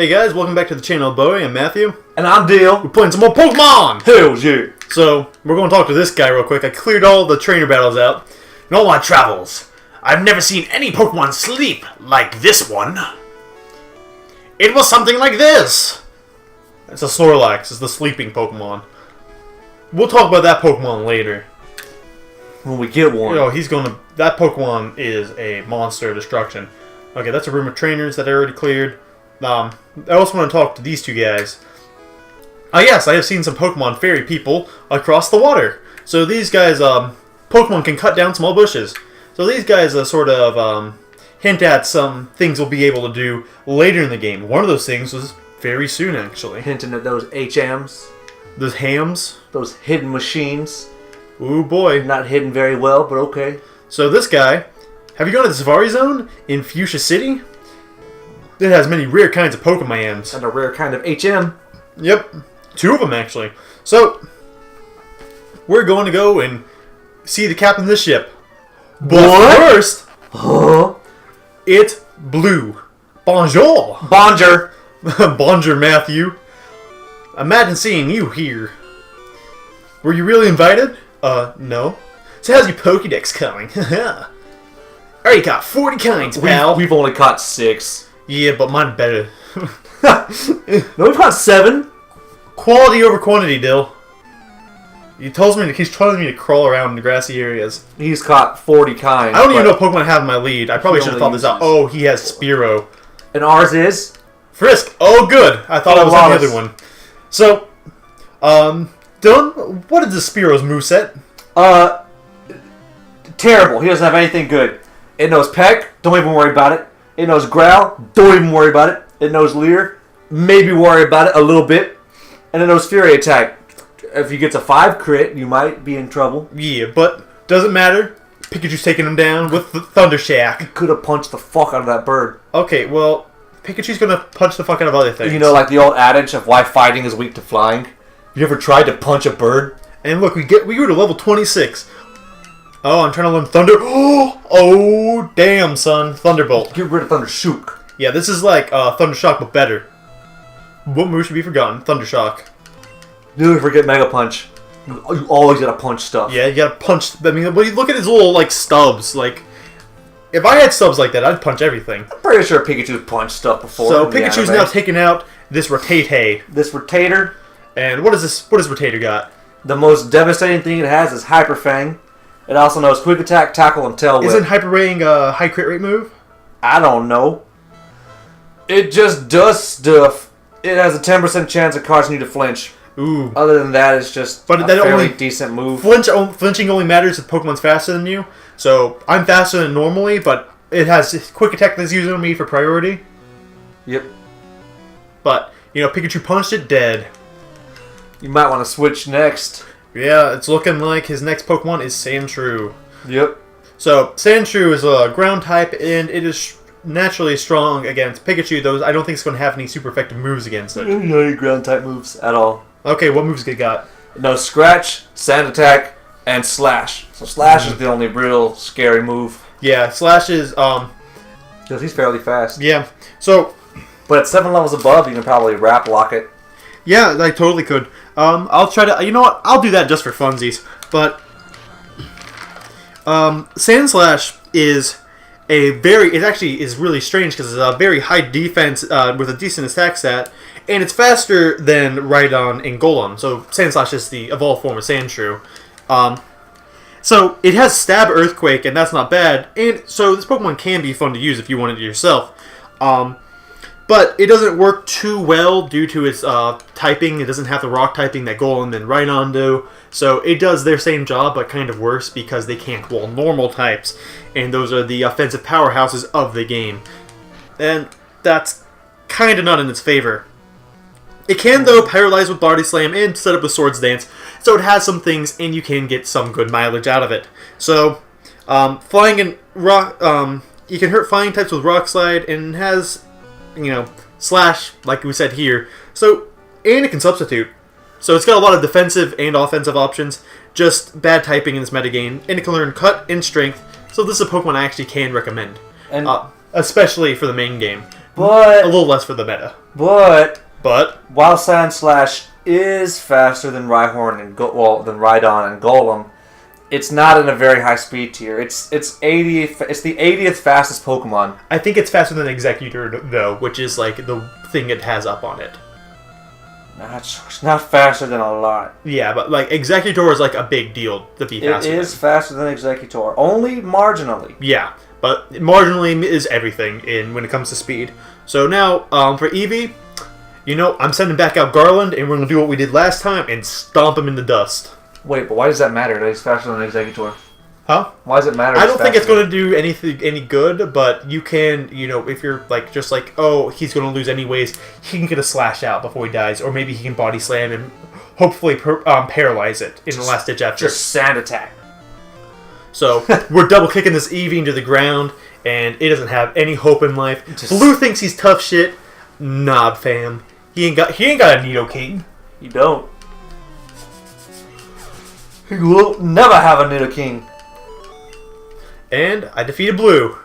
Hey guys, welcome back to the channel. Bowie, I'm Matthew. And I'm Dale. We're playing some more Pokemon! Hell yeah. So, we're going to talk to this guy real quick. I cleared all the trainer battles out. In all my travels, I've never seen any Pokemon sleep like this one. It was something like this! It's a Snorlax. It's the sleeping Pokemon. We'll talk about that Pokemon later. When we get one. You know, that Pokemon is a monster of destruction. Okay, that's a room of trainers that I already cleared. I also want to talk to these two guys. Yes, I have seen some Pokemon fairy people across the water. So these guys, Pokemon can cut down small bushes. So these guys sort of hint at some things we'll be able to do later in the game. One of those things was very soon, actually. Hinting at those HMs. Those hams. Those hidden machines. Ooh, boy. Not hidden very well, but okay. So this guy, have you gone to the Safari Zone in Fuchsia City? It has many rare kinds of Pokemons. And a rare kind of HM. Yep. 2 of them, actually. So, we're going to go and see the captain of this ship. But What? first, Huh? it's Blue. Bonjour. Bonjour. Bonjour, Matthew. Imagine seeing you here. Were you really invited? No. So how's your Pokédex coming? I already got 40 kinds, pal. We've only caught 6. Yeah, but mine better. No, we've caught 7. Quality over quantity, Dill. He's telling me to crawl around in the grassy areas. He's caught 40 kinds. I don't even know what Pokemon I have in my lead. I probably should have thought this out. uses- Oh, he has Spearow. And ours is? Frisk. Oh, good. I thought I was on the Lotus. other one. So, Dylan, what is the Spearow's moveset? Terrible. He doesn't have anything good. It knows Peck. Don't even worry about it. It knows Growl. Don't even worry about it. It knows Leer. Maybe worry about it a little bit. And it knows Fury Attack. If he gets a 5 crit, you might be in trouble. Yeah, but doesn't matter. Pikachu's taking him down with the Thunder Shack. Could have punched the fuck out of that bird. Okay, well, Pikachu's gonna punch the fuck out of other things. You know, like the old adage of why fighting is weak to flying. You ever tried to punch a bird? And look, we grew to level 26. Oh, I'm trying to learn Thunder. Oh, damn, son. Thunderbolt. Get rid of Thunder Shook. Yeah, this is like Thunder Shock, but better. What move should be forgotten? Thunder Shock. Never forget Mega Punch. You always gotta punch stuff. Yeah, you gotta punch. I mean, but you look at his little like stubs. Like, if I had stubs like that, I'd punch everything. I'm pretty sure Pikachu's punched stuff before. So in the Pikachu's anime. now taking out this Rattata. This Rotator. And what is this? What does Rattata got? The most devastating thing it has is Hyper Fang. It also knows Quick Attack, Tackle, and Tail Whip. Isn't Hyper Ring a high crit rate move? I don't know. It just does stuff. It has a 10% chance of causing you to flinch. Ooh. Other than that, it's just But a that fairly only- decent move. Flinching only matters if Pokemon's faster than you. So I'm faster than normally, but it has quick attack that's using on me for priority. Yep. But you know, Pikachu punched it dead. You might want to switch next. Yeah, it's looking like his next Pokemon is Sandshrew. Yep. So Sandshrew is a ground type, and it is naturally strong against Pikachu. Though I don't think it's going to have any super effective moves against it. No any ground type moves at all. Okay, what moves it got? No Scratch, Sand Attack, and Slash. So Slash is the only real scary move. Yeah, Slash is Because he's fairly fast. yeah. So But at 7 levels above, you can probably Wrap Lock it. yeah, I totally could. I'll try to. You know what? I'll do that just for funsies. But Sandslash is a very. It actually is really strange because it's a very high defense with a decent attack stat, and it's faster than Rhydon and Golem. So Sandslash is the evolved form of Sandshrew. So it has Stab Earthquake, and that's not bad. And so this Pokemon can be fun to use if you want it yourself. But it doesn't work too well due to its typing. It doesn't have the rock typing that Golem and Rhydon do. So it does their same job, but kind of worse because they can't wall normal types. And those are the offensive powerhouses of the game. And that's kind of not in its favor. It can, though, paralyze with Body Slam and set up with Swords Dance. So it has some things, and you can get some good mileage out of it. So, flying and rock, you can hurt flying types with Rock Slide, and has, you know, Slash, like we said here. So, and it can substitute. So it's got a lot of defensive and offensive options. Just bad typing in this metagame, and it can learn Cut and Strength. So this is a Pokemon I actually can recommend, And especially for the main game. But a little less for the meta. But But Sand Slash is faster than Rhyhorn and than Rhydon and Golem, it's not in a very high speed tier. It's 80th. It's the 80th fastest Pokemon. I think it's faster than Executor, though, which is like the thing it has up on it. It's not faster than a lot. Yeah, but like Executor is like a big deal to be faster. It is faster than Executor, only marginally. Yeah, but marginally is everything in when it comes to speed. So now, for Eevee, I'm sending back out Garland, and we're gonna do what we did last time and stomp him in the dust. Wait, but why does that matter that he's faster than Executor? Huh? Why does it matter? I don't think it's going to do any good, but you can, if you're like just like, oh, he's going to lose anyways, he can get a slash out before he dies, or maybe he can body slam and hopefully paralyze it in the last ditch effort. Just sand attack. So we're double kicking this Eevee into the ground, and it doesn't have any hope in life. Blue thinks he's tough shit. Nah, fam, he ain't got a Nidoking. You don't. You will never have a Nidoking. And I defeated Blue.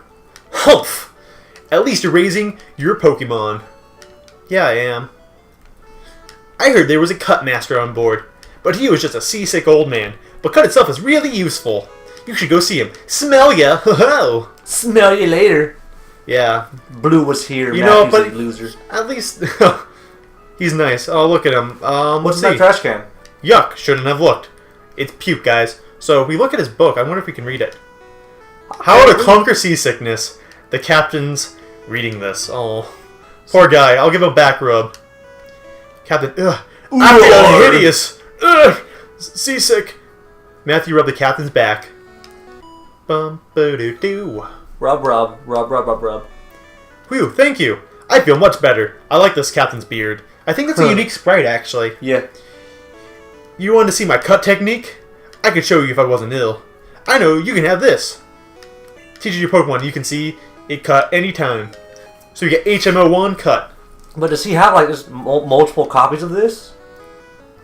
Humph! At least you're raising your Pokemon. Yeah, I am. I heard there was a Cut Master on board, but he was just a seasick old man. But Cut itself is really useful. You should go see him. Smell ya! Ho-ho! Smell you later. Yeah. Blue was here. But a loser. At least he's nice. Oh, look at him. What's Let's in that see. trash can? Yuck! Shouldn't have looked. It's puke, guys. So we look at his book. I wonder if we can read it. How to conquer seasickness. The captain's reading this. Oh, poor guy. I'll give him a back rub. Captain, I'm hideous. Ugh, seasick. Matthew rubbed the captain's back. Bum boo doo doo. Rub. Whew, thank you. I feel much better. I like this captain's beard. I think that's a unique sprite, actually. Yeah. You want to see my cut technique? I could show you if I wasn't ill. I know, you can have this. Teaches your Pokemon you can see it cut anytime. So you get HMO1 cut. But does he have like just multiple copies of this?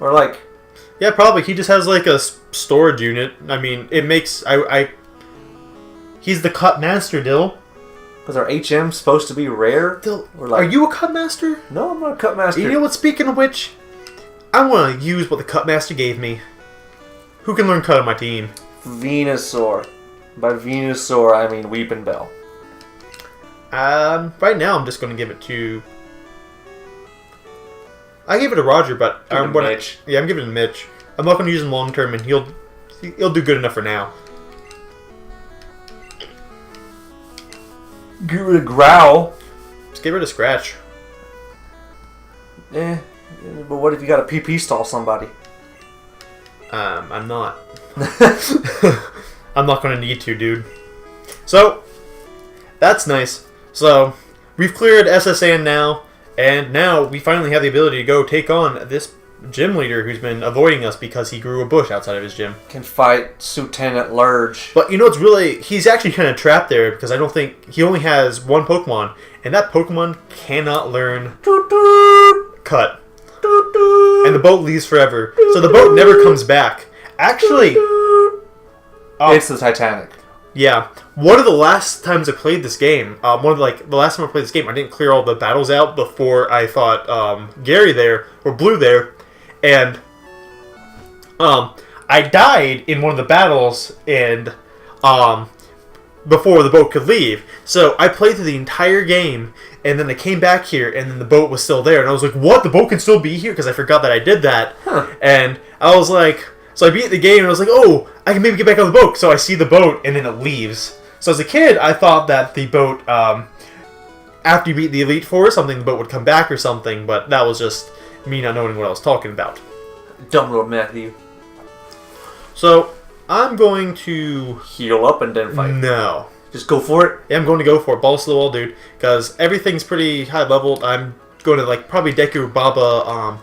Or like... Yeah, probably. He just has like a storage unit. I mean, it makes... He's the cut master, Dill. Was our HM supposed to be rare? Dill, or like... are you a cut master? No, I'm not a cut master. You know what, speaking of which, I want to use what the cut master gave me. Who can learn cut on my team? Venusaur. By Venusaur, I mean Weepin' Bell. Right now I'm just going to give it to... I gave it to Roger, but... Mitch. Yeah, I'm giving it to Mitch. I'm not going to use him long term, and he'll do good enough for now. Get rid of Growl. Just get rid of Scratch. But what if you got a PP stall somebody? I'm not. I'm not going to need to, dude. So, that's nice. So, we've cleared SSN now, and now we finally have the ability to go take on this gym leader who's been avoiding us because he grew a bush outside of his gym. Can fight Lieutenant Lurge. But you know what's really... He's actually kind of trapped there because I don't think... He only has one Pokemon, and that Pokemon cannot learn Cut. And the boat leaves forever. So the boat never comes back. Actually... It's the Titanic. Yeah. One of the last times I played this game, the last time I played this game, I didn't clear all the battles out before I fought Gary there, or Blue there, and I died in one of the battles, and before the boat could leave. So I played through the entire game, and then I came back here, and then the boat was still there, and I was like, what? The boat can still be here? Because I forgot that I did that. And I was like... So I beat the game, and I was like, oh, I can maybe get back on the boat. So I see the boat, and then it leaves. So as a kid, I thought that the boat, after you beat the Elite Four or something, the boat would come back or something. But that was just me not knowing what I was talking about. Dumb little Matthew. So I'm going to... Heal up and then fight. No. Just go for it? Yeah, I'm going to go for it. Balls to the wall, dude. Because everything's pretty high leveled. I'm going to, like, probably Deku Baba,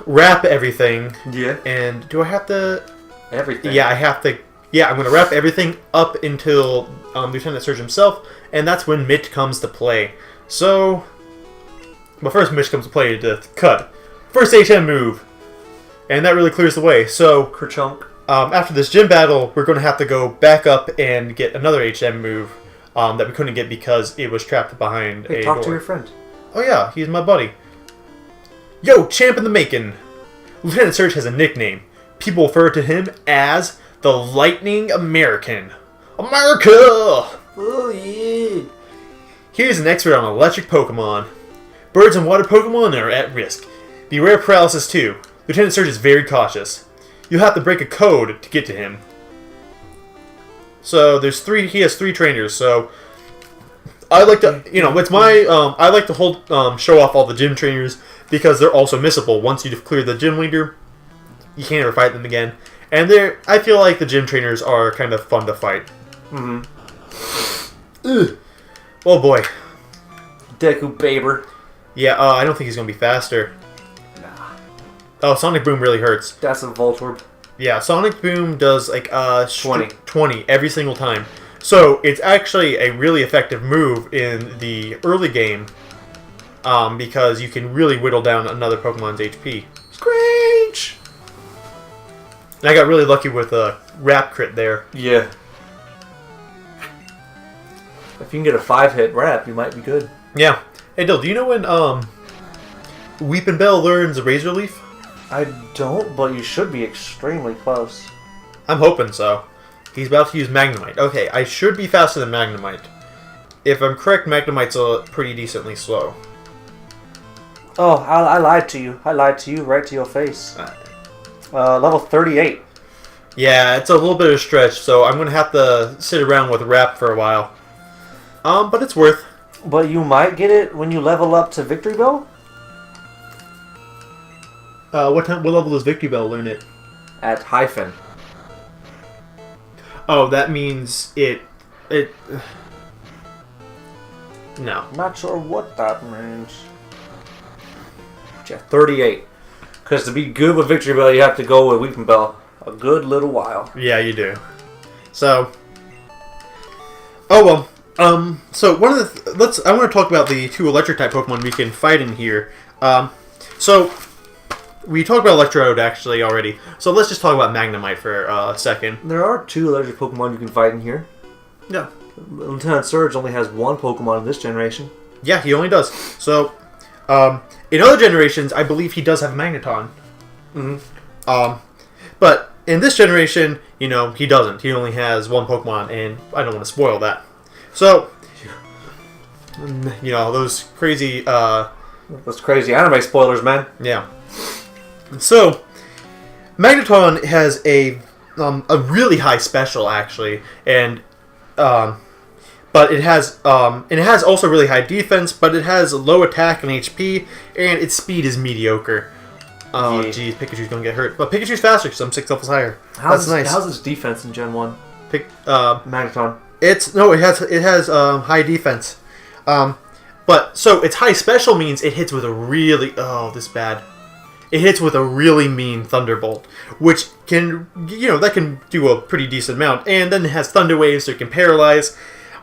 wrap everything. Yeah. And do I have to... Everything. Yeah, I have to... Yeah, I'm going to wrap everything up until Lieutenant Surge himself, and that's when Mitch comes to play. So... But first Mitch comes to play to cut. First HM move. And that really clears the way. So... Kerchunk. After this gym battle, we're going to have to go back up and get another HM move. that we couldn't get because it was trapped behind Hey, a talk door. to your friend. Oh yeah, he's my buddy. Yo, champ in the making. Lieutenant Surge has a nickname. People refer to him as the Lightning American. America! Oh yeah. Here's an expert on electric Pokemon. Birds and water Pokemon are at risk. Beware paralysis too. Lieutenant Surge is very cautious. You'll have to break a code to get to him. So there's three. He has 3 trainers. So I like to, it's my. I like to show off all the gym trainers because they're also missable. Once you've cleared the gym leader, you can't ever fight them again. And I feel like the gym trainers are kind of fun to fight. Ugh. Oh boy. Deku Baber. Yeah. I don't think he's gonna be faster. Nah. Oh, Sonic Boom really hurts. That's a Voltorb. Yeah, Sonic Boom does like 20. 20 every single time. So it's actually a really effective move in the early game because you can really whittle down another Pokemon's HP. Screech! And I got really lucky with a Rap Crit there. Yeah. If you can get a 5-hit Rap, you might be good. Yeah. Hey, Dill, do you know when Weepin' Bell learns Razor Leaf? I don't, but you should be extremely close. I'm hoping so. He's about to use Magnemite. Okay, I should be faster than Magnemite. If I'm correct, Magnemite's pretty decently slow. Oh, I lied to you. I lied to you right to your face. Level 38. Yeah, it's a little bit of a stretch, so I'm going to have to sit around with Rap for a while. But it's worth. But you might get it when you level up to Victory Bell? What level does Victory Bell learn it? At Hyphen. Oh, that means it... No. Not sure what that means. Yeah, 38. Because to be good with Victory Bell, you have to go with Weeping Bell a good little while. Yeah, you do. So... Oh, well. So one of the... I want to talk about the 2 electric-type Pokemon we can fight in here. So... We talked about Electrode, actually, already. So let's just talk about Magnemite for a second. There are 2 electric Pokemon you can fight in here. Yeah. Lieutenant Surge only has 1 Pokemon in this generation. Yeah, he only does. So, in other generations, I believe he does have Magneton. But in this generation, he doesn't. He only has 1 Pokemon, and I don't want to spoil that. So, those crazy... Those crazy anime spoilers, man. Yeah. So, Magneton has a really high special actually, and but it has also really high defense, but it has low attack and HP, and its speed is mediocre. Oh, geez, Pikachu's gonna get hurt, but Pikachu's faster because I'm 6 levels higher. That's nice. How's its defense in Gen 1? Magneton. It has high defense, but so its high special means it hits with a really It hits with a really mean Thunderbolt, which can, that can do a pretty decent amount. And then it has Thunder Waves, so it can paralyze.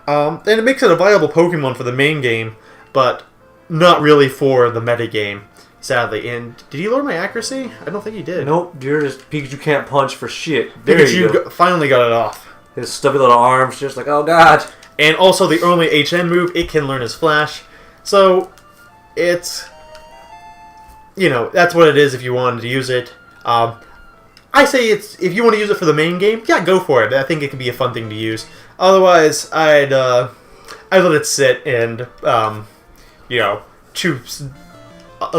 And it makes it a viable Pokemon for the main game, but not really for the meta game, sadly. And did he lower my accuracy? I don't think he did. Nope, Pikachu can't punch for shit. There you go. Finally got it off. His stubby little arms, just like, oh god. And also the only HM move, it can learn is Flash. So, it's... that's what it is if you wanted to use it. I say if you want to use it for the main game, yeah, go for it. I think it can be a fun thing to use. Otherwise, I'd let it sit and choose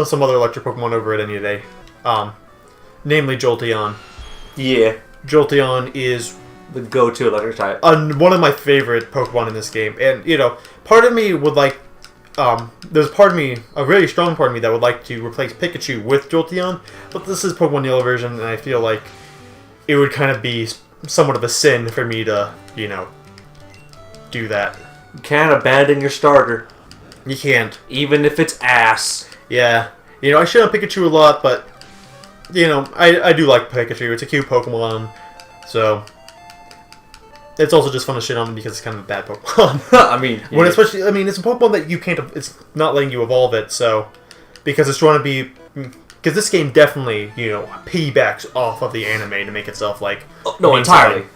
some other electric Pokemon over it any day. Namely Jolteon. Yeah, Jolteon is the go-to electric type. One of my favorite Pokemon in this game, and part of me would like. There's a really strong part of me that would like to replace Pikachu with Jolteon, but this is Pokemon Yellow version, and I feel like it would kind of be somewhat of a sin for me to, do that. You can't abandon your starter. You can't. Even if it's ass. Yeah. I shit on Pikachu a lot, but, I do like Pikachu. It's a cute Pokemon, so... It's also just fun to shit on him because it's kind of a bad Pokemon. Especially, it's a Pokemon that you can't. It's not letting you evolve it, so because it's trying to be. Because this game definitely, piggybacks off of the anime to make itself like. No, entirely.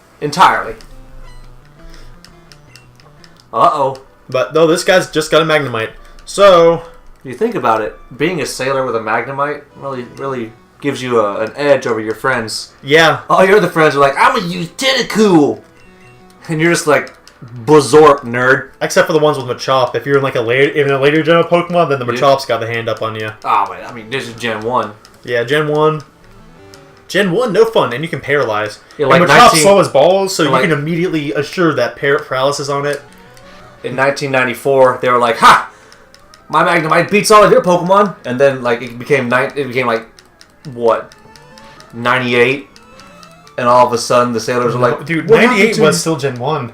Uh-oh. But no, this guy's just got a Magnemite. So You think about it, being a sailor with a Magnemite really gives you an edge over your friends. yeah, All your other friends are like, I'm gonna use Tentacool! And you're just like, Blazorp, nerd. except for the ones with Machop. If you're in like a later gen of Pokemon, then the Yeah. Machop's got the hand up on you. Oh, man, I mean, this is Gen 1. Yeah, Gen 1. Gen 1, no fun, and you can paralyze. Yeah, And like Machop's 19 slow as balls, so you like- can immediately assure that paralysis on it. In 1994, they were like, ha! My Magnemite beats all of your Pokemon! And then, like, it became like, what? 98? And all of a sudden, the sailors were like, Dude, what 98 happened to- was still Gen 1.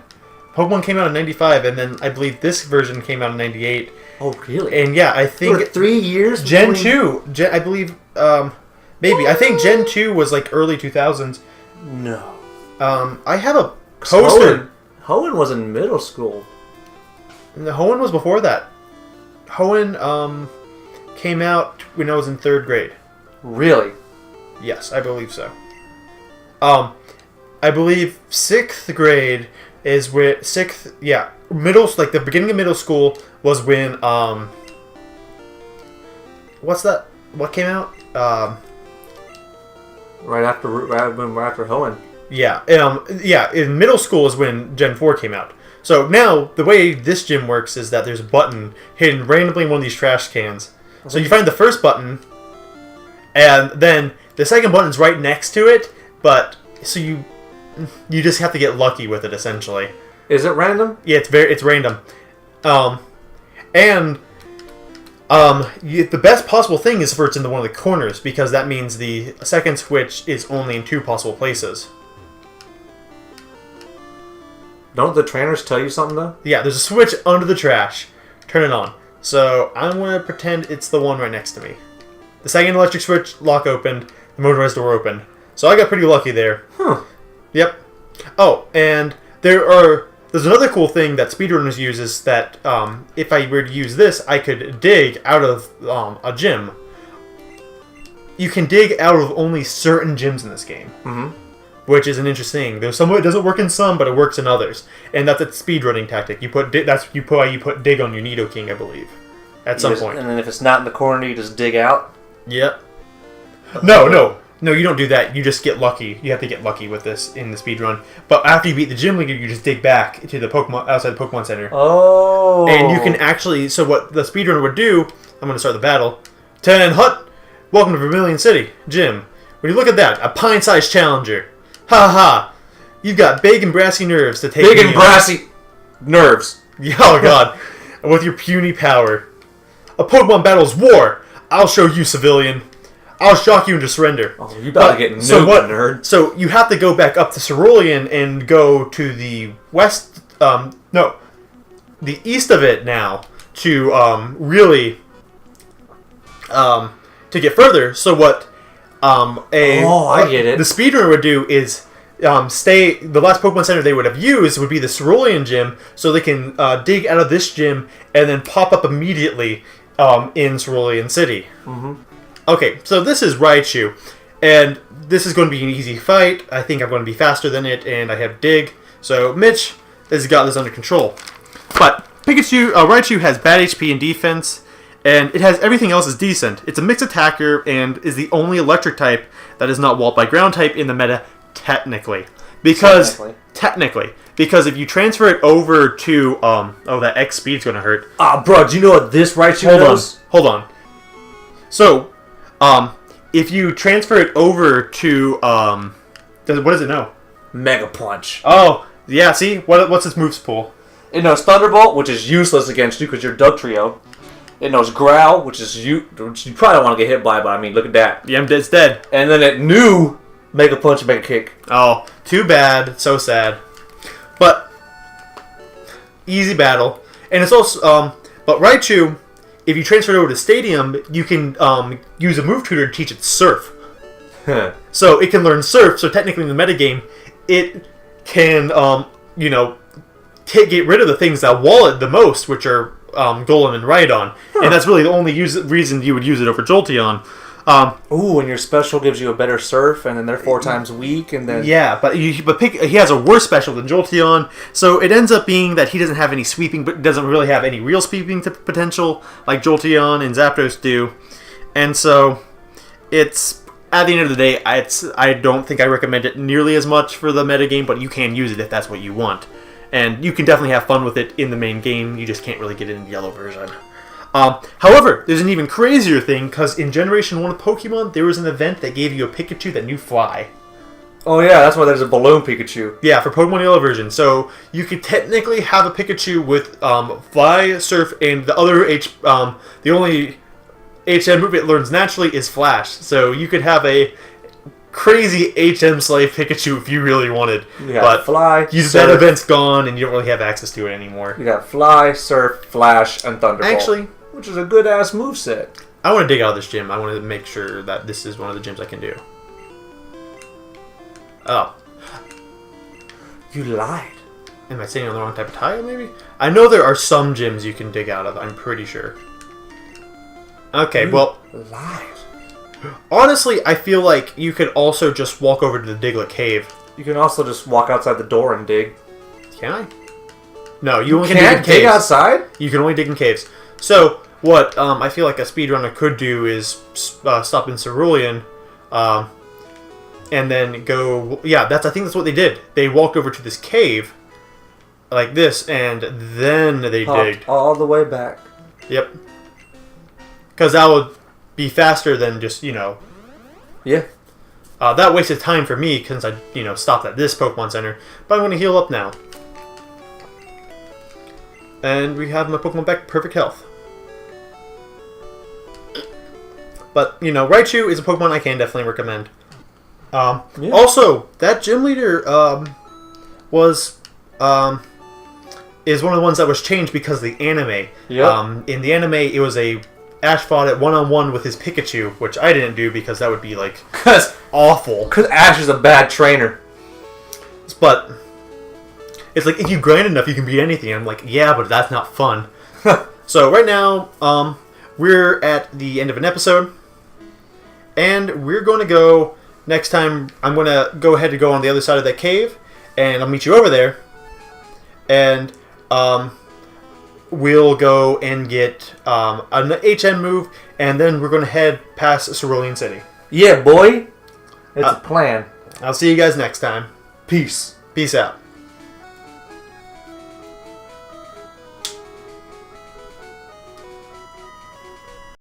Pokemon came out in 95, and then I believe this version came out in 98. Oh, really? And yeah, I For think 3 years? Gen between- 2, I believe, maybe. I think Gen 2 was like early 2000s. No. I have a poster. Hoenn was in middle school. Hoenn was before that. Hoenn came out when I was in 3rd grade. Really? Yes, I believe so. I believe 6th grade is when like the beginning of middle school was when what's that? What came out? Right after Hoenn. Yeah, in middle school is when Gen 4 came out. So now the way this gym works is that there's a button hidden randomly in one of these trash cans. So you find the first button, and then the second button's right next to it. But so you just have to get lucky with it essentially. Is it random? Yeah, it's random, the best possible thing is for it's in one of the corners because that means the second switch is only in 2 possible places. Don't the trainers tell you something though? Yeah, there's a switch under the trash. Turn it on. So I'm gonna pretend it's the one right next to me. The second electric switch lock opened. The motorized door opened. So I got pretty lucky there. Huh. Yep. Oh, and there's another cool thing that speedrunners use is that if I were to use this, I could dig out of a gym. You can dig out of only certain gyms in this game. Mm-hmm. Which is an interesting thing. There's some it doesn't work in some, but it works in others, and that's a speedrunning tactic. You put dig on your Nidoking, I believe, at some point. And then if it's not in the corner, you just dig out. Yep. No, you don't do that. You just get lucky. You have to get lucky with this in the speedrun. But after you beat the gym leader, you just dig back to the Pokemon outside the Pokemon Center, Oh. and you can actually. So what the speedrunner would do? I'm going to start the battle. 10 Hut, welcome to Vermilion City Gym. When you look at that, a pint-sized challenger. Ha ha! You've got big and brassy nerves to take Big me and on. brassy nerves. Oh god. With your puny power. A Pokemon battle's war. I'll show you, civilian. I'll shock you into surrender. Oh, you about to get nuked, nerd. So you have to go back up to Cerulean and go to the west, the east of it now to really to get further. So what I get it. The speedrunner would do is the last Pokemon Center they would have used would be the Cerulean gym, so they can dig out of this gym and then pop up immediately in Cerulean City. Mm-hmm. Okay, so this is Raichu, and this is going to be an easy fight. I think I'm going to be faster than it, and I have Dig. So Mitch has got this under control. But Raichu has bad HP and defense, and it has everything else is decent. It's a mixed attacker, and is the only electric type that is not walled by ground type in the meta, technically. Because if you transfer it over to that X speed's going to hurt. Ah, bro, do you know what this Raichu does? Hold on. So, if you transfer it over to, what does it know? Mega Punch. Oh, yeah, see? What's its moves pool? It knows Thunderbolt, which is useless against you because you're Dugtrio. It knows Growl, which you probably don't want to get hit by, but I mean, look at that. Yeah, it's dead. And then it knew Mega Punch and Mega Kick. Oh, too bad. So sad. But, easy battle. And it's also, but Raichu, if you transfer it over to Stadium, you can use a move tutor to teach it Surf. So it can learn Surf, so technically in the metagame, it can, get rid of the things that wall it the most, which are Golem and Rhydon. And that's really the only reason you would use it over Jolteon. Ooh, and your special gives you a better surf, and then they're 4 times weak, and then... Yeah, but he has a worse special than Jolteon, so it ends up being that he doesn't have any sweeping, but doesn't really have any real sweeping potential like Jolteon and Zapdos do. And so, it's... At the end of the day, I don't think I recommend it nearly as much for the metagame, but you can use it if that's what you want. And you can definitely have fun with it in the main game, you just can't really get it in the yellow version. However, there's an even crazier thing, because in Generation 1 of Pokemon, there was an event that gave you a Pikachu that knew Fly. Oh yeah, that's why there's a balloon Pikachu. Yeah, for Pokemon Yellow version. So, you could technically have a Pikachu with Fly, Surf, and the only HM move it learns naturally is Flash. So, you could have a crazy HM Slave Pikachu if you really wanted. But Fly, that event's gone, and you don't really have access to it anymore. You got Fly, Surf, Flash, and Thunderbolt. Actually... Which is a good-ass moveset. I want to dig out of this gym. I want to make sure that this is one of the gyms I can do. Oh. You lied. Am I saying on the wrong type of tile, maybe? I know there are some gyms you can dig out of. I'm pretty sure. Okay, well... lied. Honestly, I feel like you could also just walk over to the Diglett Cave. You can also just walk outside the door and dig. Can I? No, you only can't can dig in dig caves. outside? You can only dig in caves. So, what I feel like a speedrunner could do is stop in Cerulean, and then go... Yeah, I think that's what they did. They walked over to this cave, like this, and then they digged. All the way back. Yep. Because that would be faster than just, Yeah. That wasted time for me, since I, stopped at this Pokemon Center. But I'm going to heal up now. And we have my Pokemon back perfect health. But, Raichu is a Pokemon I can definitely recommend. Also, that gym leader is one of the ones that was changed because of the anime. Yep. In the anime, it was a Ash fought it one-on-one with his Pikachu, which I didn't do because that would be, awful. Because Ash is a bad trainer. But it's like, if you grind enough, you can beat anything. I'm like, yeah, but that's not fun. So right now, we're at the end of an episode. And we're going to go, next time, I'm going to go ahead and go on the other side of that cave. And I'll meet you over there. And we'll go and get an HM move. And then we're going to head past Cerulean City. Yeah, boy. It's a plan. I'll see you guys next time. Peace. Peace out.